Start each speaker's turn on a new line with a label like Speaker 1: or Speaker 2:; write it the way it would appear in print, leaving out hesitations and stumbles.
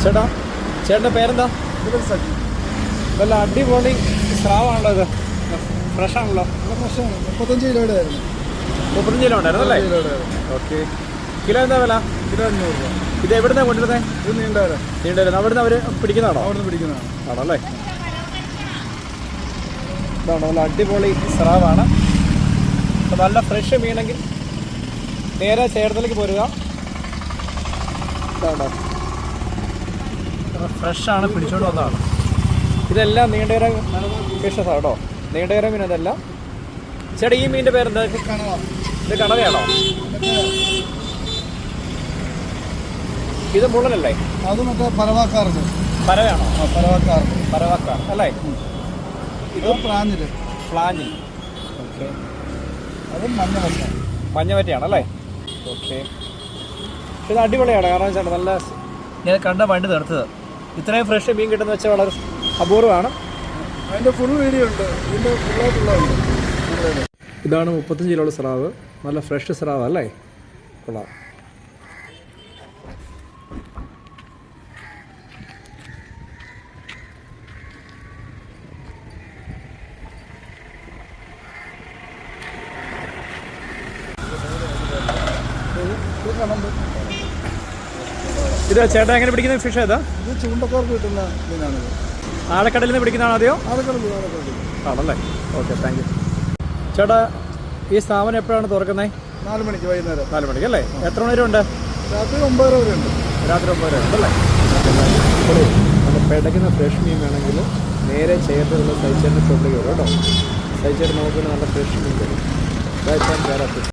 Speaker 1: ചേട്ടാ, ചേട്ടൻ്റെ പേരെന്താ? നല്ല അടിപൊളി സ്രാവാണല്ലോ ഇത്. ഫ്രഷ് ആണല്ലോ.
Speaker 2: ഫ്രഷാണ്. 35 കിലോയുടെ ആയിരുന്നു.
Speaker 1: 35 കിലോ ഉണ്ടായിരുന്നു അല്ലേ? ഓക്കെ. കിലോ എന്താ വില?
Speaker 2: കിലോ 500 രൂപ.
Speaker 1: ഇത് എവിടുന്നാണ് കൊണ്ടുവരുന്നത്?
Speaker 2: ഇത് നീണ്ടാരം.
Speaker 1: നീണ്ടുവരുന്നത് അവിടുന്ന് അവർ പിടിക്കുന്നതാണോ?
Speaker 2: അവിടുന്ന് പിടിക്കുന്നതാണ്.
Speaker 1: ആണല്ലേ? ഇതാണ് നല്ല അടിപൊളി സ്രാവാണ്. അപ്പോൾ നല്ല ഫ്രഷ് മീനെങ്കിൽ നേരെ ചേർത്തലേക്ക് പോരുക. ഇതാണോ ഫ്രഷാണ്, പിടിച്ചോണ്ട് വന്നതാണ്. ഇതെല്ലാം നീണ്ടകര ഫിഷസാണ് കേട്ടോ. നീണ്ടകര മീൻ അതെല്ലാം. ചേട്ടാ, ഈ മീനിൻ്റെ പേരെന്താ? ഇത് കണവയാണോ? ഇത് മുള്ളനല്ലേ?
Speaker 2: അത് മറ്റേ പരവാക്കാറുണ്ട്.
Speaker 1: പരവയാണോ?
Speaker 2: പരവാക്കാറുണ്ട്.
Speaker 1: പരവാക്കാർ അല്ലേ?
Speaker 2: ഇത് പ്ലാഞ്ഞില്.
Speaker 1: ഫ്ലാഞ്ഞി. ഓക്കെ.
Speaker 2: അത് മഞ്ഞ
Speaker 1: മഞ്ഞവറ്റിയാണല്ലേ? ഓക്കെ. ഇത് അടിപൊളിയാണ്. കാരണം ചേട്ടാ നല്ല ഞാൻ കണ്ട വണ്ടി നിർത്തത്. ഇത്രയും ഫ്രഷ് മീൻ കിട്ടുന്ന വെച്ചാൽ വളരെ അപൂർവമാണ്.
Speaker 2: അതിൻ്റെ ഫുൾ വീഡിയോ ഉണ്ട്. ഇതിൻ്റെ ഫുള്ളായിട്ടുള്ളതുണ്ട്.
Speaker 1: ഇതാണ് 35 കിലോയുള്ള സ്രാവ്. നല്ല ഫ്രഷ് സ്രാവ് അല്ലേ? കൊള്ളാം. ഇത് ചേട്ടാ എങ്ങനെ പിടിക്കുന്ന ഫിഷ് ഏതാ?
Speaker 2: ഇത് ചൂണ്ടക്കാർക്ക് കിട്ടുന്ന മീനാണിത്.
Speaker 1: ആഴക്കടലിൽ നിന്ന് പിടിക്കുന്നതാണോ അതെയോ?
Speaker 2: ആഴക്കടൽ.
Speaker 1: ആണല്ലേ? Okay, thank you. ചേട്ടാ, ഈ സ്ഥാപനം എപ്പോഴാണ് തുറക്കുന്നത്?
Speaker 2: 4 മണിക്ക് വൈകുന്നേരം.
Speaker 1: 4 മണിക്ക് അല്ലേ? എത്ര മണി വരെ ഉണ്ട്?
Speaker 2: രാത്രി 9 വരെ ഉണ്ട്.
Speaker 1: രാത്രി 9 വരെ ഉണ്ടല്ലേ? നല്ല പിടയ്ക്കുന്ന ഫ്രഷ് മീൻ വേണമെങ്കിൽ നേരെ ചേർത്തുള്ള സൈച്ചേറിൻ്റെ ഷോപ്പിലേക്ക് വരും കേട്ടോ. സൈച്ചേറി നോക്കുന്ന നല്ല ഫ്രഷ് മീൻ തരും.